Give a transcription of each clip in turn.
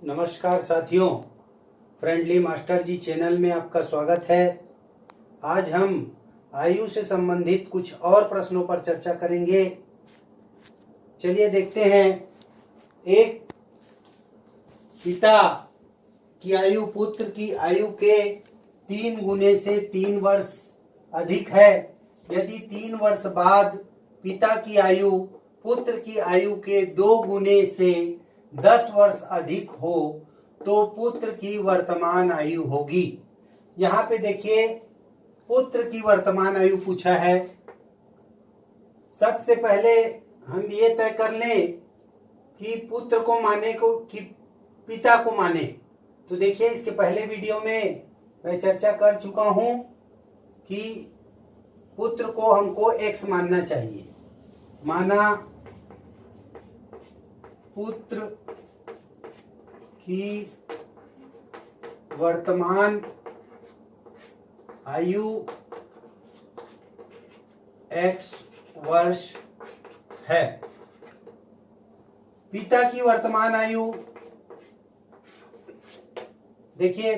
नमस्कार साथियों, friendly master जी channel में आपका स्वागत है। आज हम आयु से संबंधित कुछ और प्रश्नों पर चर्चा करेंगे। चलिए देखते हैं। एक पिता की आयु पुत्र की आयु के 3 गुने से 3 वर्ष अधिक है। यदि 3 वर्ष बाद पिता की आयु पुत्र की आयु के 2 गुने से 10 वर्ष अधिक हो तो पुत्र की वर्तमान आयु होगी। यहाँ पे देखिए, पुत्र की वर्तमान आयु पूछा है। सबसे पहले हम ये तय कर लें कि पुत्र को माने को कि पिता को माने। तो देखिए, इसके पहले वीडियो में मैं चर्चा कर चुका हूं कि पुत्र को हमको x मानना चाहिए। माना पुत्र की वर्तमान आयु x वर्ष है। पिता की वर्तमान आयु देखिए,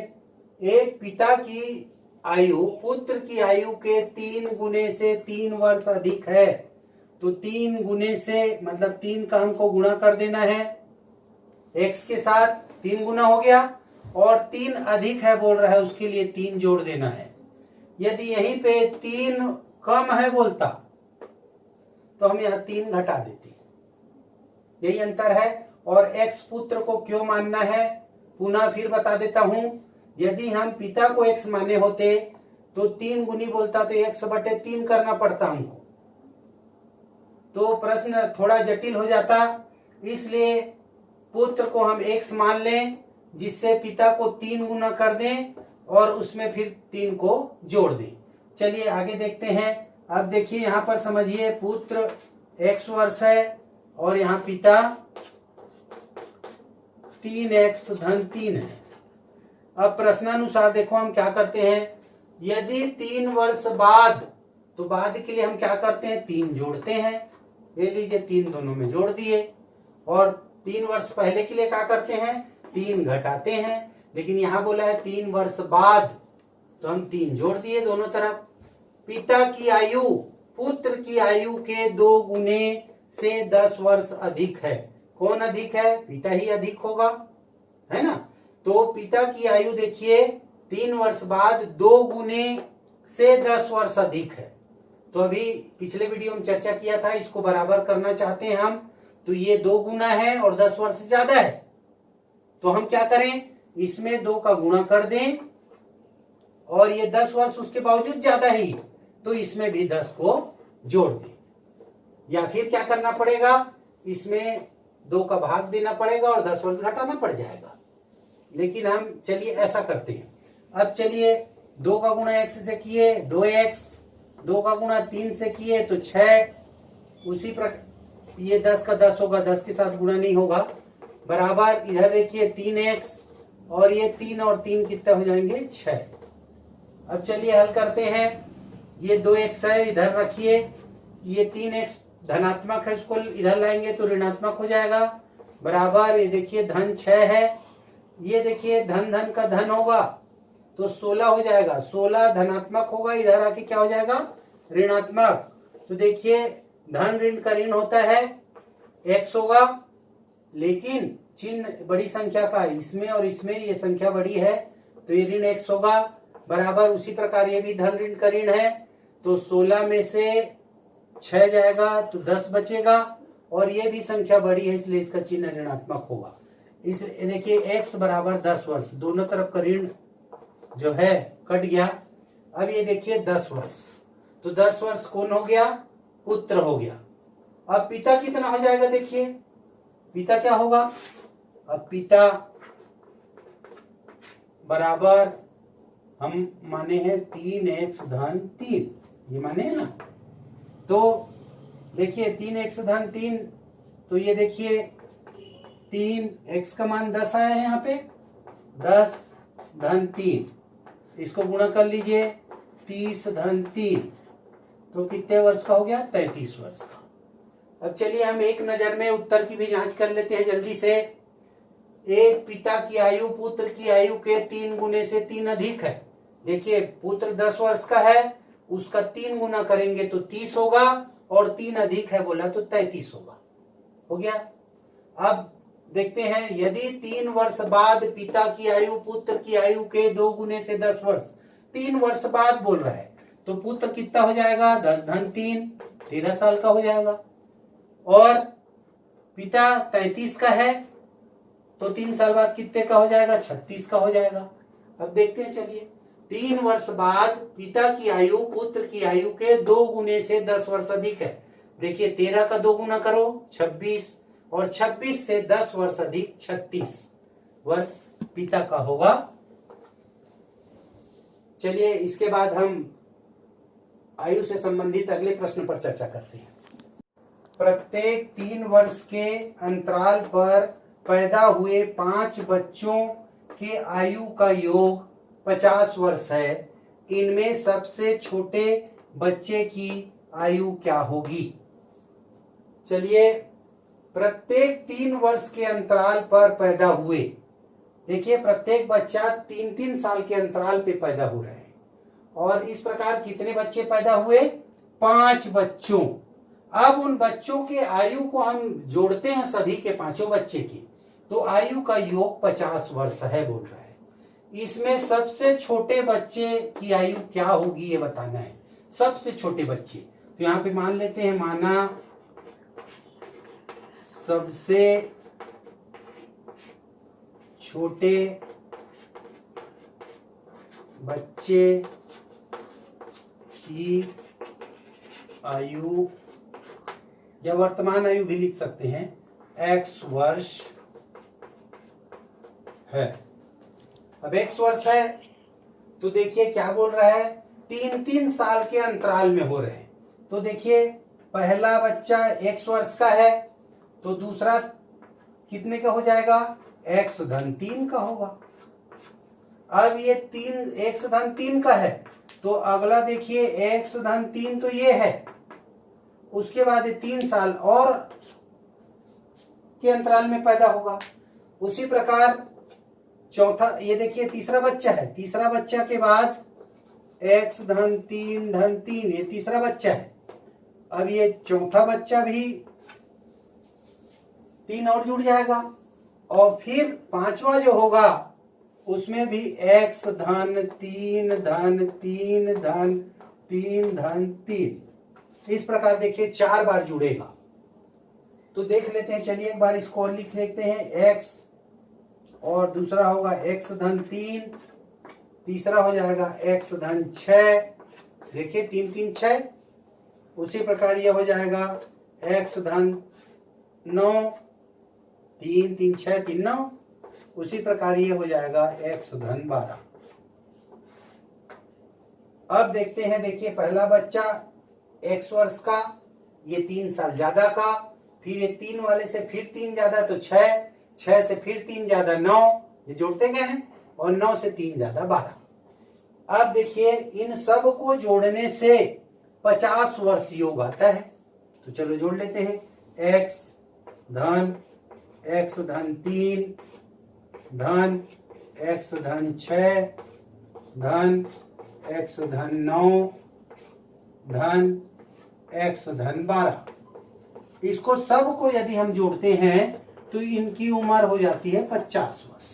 एक पिता की आयु पुत्र की आयु के 3 गुने से 3 वर्ष अधिक है। तो 3 गुने से मतलब 3 का हमको गुणा कर देना है x के साथ। 3 गुना हो गया और 3 अधिक है बोल रहा है, उसके लिए 3 जोड़ देना है। यदि यहीं पे 3 कम है बोलता तो हम यहाँ 3 घटा देते। यही अंतर है। और x पुत्र को क्यों मानना है पुनः फिर बता देता हूं। यदि हम पिता को x माने होते तो 3 गुनी बोलता तो x/3 करना पड़ता हमको, तो प्रश्न थोड़ा जटिल हो जाता। इसलिए पुत्र को हम x मान लें, जिससे पिता को 3 गुना कर दें और उसमें फिर 3 को जोड़ दें। चलिए आगे देखते हैं। अब देखिए, यहाँ पर समझिए, पुत्र x वर्ष है और यहाँ पिता 3x धन 3 है। अब प्रश्नानुसार देखो हम क्या करते हैं। यदि 3 वर्ष बाद, तो बाद के लिए हम क्या करते हैं, 3 जोड़ते हैं। ले लीजिए, 3 दोनों में जोड़ दिए। और 3 वर्ष पहले के लिए क्या करते हैं, 3 घटाते हैं। लेकिन यहाँ बोला है 3 वर्ष बाद, तो हम 3 जोड़ दिए दोनों तरफ। पिता की आयु पुत्र की आयु के 2 गुने से 10 वर्ष अधिक है। कौन अधिक है, पिता ही अधिक होगा, है ना। तो पिता की आयु देखिए 3 वर्ष बाद 2 गुने से 10 वर्ष अधिक है। तो अभी पिछले वीडियो में चर्चा किया था, इसको बराबर करना चाहते हैं हम। तो ये 2 गुना है और 10 वर्ष ज्यादा है, तो हम क्या करें, इसमें 2 का गुणा कर दें। और ये 10 वर्ष उसके बावजूद ज्यादा ही, तो इसमें भी 10 को जोड़ दें। या फिर क्या करना पड़ेगा, इसमें 2 का भाग देना पड़ेगा और 10 वर्ष घटाना पड़ जाएगा। लेकिन हम चलिए ऐसा करते हैं। अब चलिए, 2 का गुणा x से किए 2x, 2 का गुणा 3 से किए तो 6। उसी प्रकार ये 10 का 10 होगा, 10 के साथ गुणा नहीं होगा। बराबर इधर देखिए 3x और ये 3 और 3 कितने हो जाएंगे, 6। अब चलिए हल करते हैं। ये 2x है, इधर रखिए। ये 3x धनात्मक है, इसको इधर लाएंगे तो ऋणात्मक हो जाएगा। बराबर ये देखिए धन 6 है। ये देखिए धन धन का धन होगा तो 16 हो जाएगा। 16 धनात्मक होगा, इधर आके क्या हो जाएगा, ऋणात्मक। तो देखिए धन ऋण का ऋण होता है, x होगा। लेकिन चिन्ह बड़ी संख्या का, इसमें और इसमें ये संख्या बड़ी है तो ये ऋण x होगा। बराबर उसी प्रकार ये भी धन ऋण का ऋण है, तो 16 में से 6 जाएगा तो 10 बचेगा। और ये भी संख्या बड़ी है, इसलिए इसका चिन्ह ऋणात्मक होगा। इस देखिए x बराबर 10 वर्ष, दोनों तरफ का ऋण जो है कट गया। अब ये देखिए 10 वर्ष, तो 10 वर्ष कौन हो गया, पुत्र हो गया। अब पिता कितना हो जाएगा, देखिए पिता क्या होगा। अब पिता बराबर हम माने हैं 3x धन 3, ये माने है ना। तो देखिए 3x धन 3, तो ये देखिए 3x का मान 10 आया है यहाँ पे, 10 धन 3, इसको गुणा कर लीजिए 30 धन 3, तो कितने वर्ष का हो गया, 33 वर्ष का। अब चलिए हम एक नजर में उत्तर की भी जांच कर लेते हैं जल्दी से। एक पिता की आयु पुत्र की आयु के 3 गुने से 3 अधिक है। देखिए पुत्र 10 वर्ष का है, उसका 3 गुना करेंगे तो 30 होगा, और 3 अधिक है बोला तो 33 होगा। हो गया। अब देखते हैं, यदि 3 वर्ष बाद पिता की आयु पुत्र की आयु के 2 गुने से 10 वर्ष, 3 वर्ष बाद बोल रहा है, तो पुत्र कितना हो जाएगा, 10 धन 3, 13 साल का हो जाएगा। और पिता 33 का है तो 3 साल बाद कितने का हो जाएगा, 36 का हो जाएगा। अब देखते हैं, चलिए 3 वर्ष बाद पिता की आयु पुत्र की आयु के 2 गुने से 10 वर्ष अधिक है। देखिए 13 का 2 गुना करो 26, और 26 से 10 वर्ष अधिक 36 वर्ष पिता का होगा। चलिए इसके बाद हम आयु से संबंधित अगले प्रश्न पर चर्चा करते हैं। प्रत्येक 3 वर्ष के अंतराल पर पैदा हुए 5 बच्चों के आयु का योग 50 वर्ष है। इनमें सबसे छोटे बच्चे की आयु क्या होगी। चलिए प्रत्येक 3 वर्ष के अंतराल पर पैदा हुए, देखिए प्रत्येक बच्चा 3-3 साल के अंतराल पे पैदा हो रहे हैं, और इस प्रकार कितने बच्चे पैदा हुए, 5 बच्चों। अब उन बच्चों के आयु को हम जोड़ते हैं, सभी के 5 बच्चे की, तो आयु का योग 50 वर्ष है बोल रहा है। इसमें सबसे छोटे बच्चे की आयु क्या होगी ये बताना है। सबसे छोटे बच्चे, तो यहाँ पे मान लेते हैं, माना सबसे छोटे बच्चे की आयु या वर्तमान आयु भी लिख सकते हैं, x वर्ष है। अब x वर्ष है तो देखिए क्या बोल रहा है, 3-3 साल के अंतराल में हो रहे हैं। तो देखिए पहला बच्चा x वर्ष का है तो दूसरा कितने का हो जाएगा, x धन 3 का होगा। अब ये 3 x धन 3 का है तो अगला देखिए x धन 3 तो ये है, उसके बाद 3 साल और के अंतराल में पैदा होगा। उसी प्रकार चौथा, ये देखिए तीसरा बच्चा है, तीसरा बच्चा के बाद x धन 3 ये तीसरा बच्चा है। अब ये चौथा बच्चा भी 3 और जुड़ जाएगा, और फिर 5वां जो होगा उसमें भी x धन 3 इस प्रकार देखिए 4 बार जुड़ेगा। तो देख लेते हैं, चलिए एक बार इसको और लिख लेते हैं, x और दूसरा होगा x धन 3, तीसरा हो जाएगा x धन 6, देखिए 3 6। उसी प्रकार ये हो जाएगा x धन 9, 3 6 3 9। उसी प्रकार ये हो जाएगा x धन 12। अब देखते हैं, देखिए पहला बच्चा x वर्ष का, ये 3 साल ज्यादा का, फिर ये 3 वाले से फिर 3 ज्यादा तो 6, 6 से फिर 3 ज्यादा 9, ये जोड़ते गए हैं, और 9 से 3 ज्यादा 12। अब देखिए इन सब को जोड़ने से 50 वर्ष योग आता है। तो चलो जोड़ लेते हैं, x धन 3 धन x धन 6 धन x धन 9 धन x धन 12। इसको सब को यदि हम जोड़ते हैं तो इनकी उम्र हो जाती है 50 वर्ष।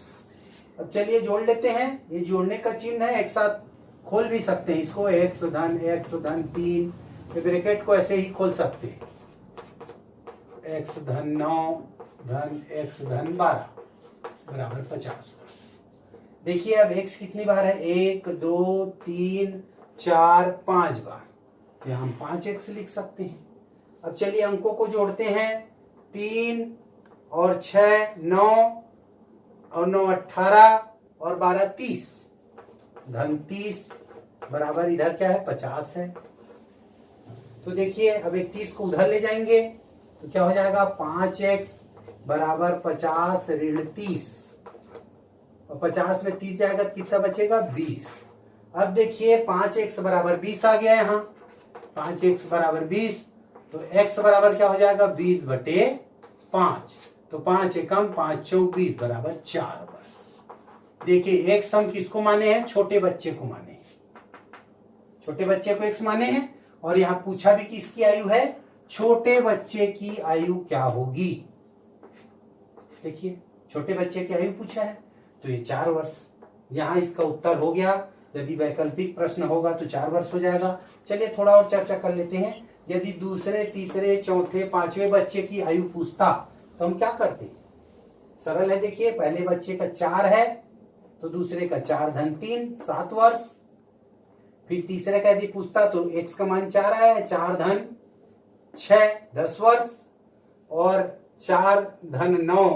अब चलिए जोड़ लेते हैं, ये जोड़ने का चिन्ह है, एक साथ खोल भी सकते हैं इसको, x धन 3, ब्रैकेट को ऐसे ही खोल सकते हैं, x धन 9 धन x धन 12 बराबर 50 वर्ष। देखिए अब x कितनी बार है, 1 2 3 4 5 बार, तो हम 5x लिख सकते हैं। अब चलिए अंकों को जोड़ते हैं, 3 और 6 9 और 9 18 और 12 30 धन 30 बराबर इधर क्या है 50 है। तो देखिए अब एक 30 को उधर ले जाएंगे तो क्या हो जाएगा, 5x बराबर 50 ऋण 30, और 50 में 30 जाएगा तो कितना बचेगा 20। अब देखिए 5x बराबर 20 आ गया यहाँ, 5x बराबर 20, तो x बराबर क्या हो जाएगा 20/5। तो 5 एकम 5 चौक 20 बराबर 4 वर्ष। देखिए एक सम किसको माने हैं, छोटे बच्चे को माने हैं, छोटे बच्चे को एक्स माने हैं। और यहां पूछा भी किसकी आयु है, छोटे बच्चे की आयु क्या होगी। देखिए छोटे बच्चे की आयु पूछा है तो ये 4 वर्ष, यहां इसका उत्तर हो गया। यदि वैकल्पिक प्रश्न होगा तो 4 वर्ष हो जाएगा। चलिए थोड़ा और चर्चा कर लेते हैं। यदि दूसरे तीसरे चौथे पांचवें बच्चे की आयु पूछता तो हम क्या करते, सरल है। देखिए पहले बच्चे का 4 है तो दूसरे का 4 धन 3 7 वर्ष। फिर तीसरे का यदि पूछता तो x का मान 4 है, 4 धन 6 10 वर्ष, और 4 धन 9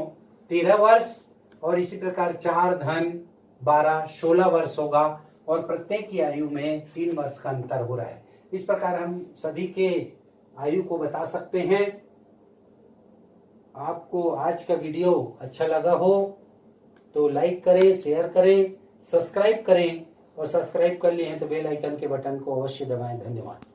13 वर्ष, और इसी प्रकार 4 धन 12 16 वर्ष होगा। और प्रत्येक की आयु में 3 वर्ष का अंतर हो रहा है। इस प्रकार हम सभी के आयु को बता सकते हैं। आपको आज का वीडियो अच्छा लगा हो तो लाइक करें, शेयर करें, सब्सक्राइब करें, और सब्सक्राइब कर लिए हैं तो बेल आइकन के बटन को अवश्य दबाएं। धन्यवाद।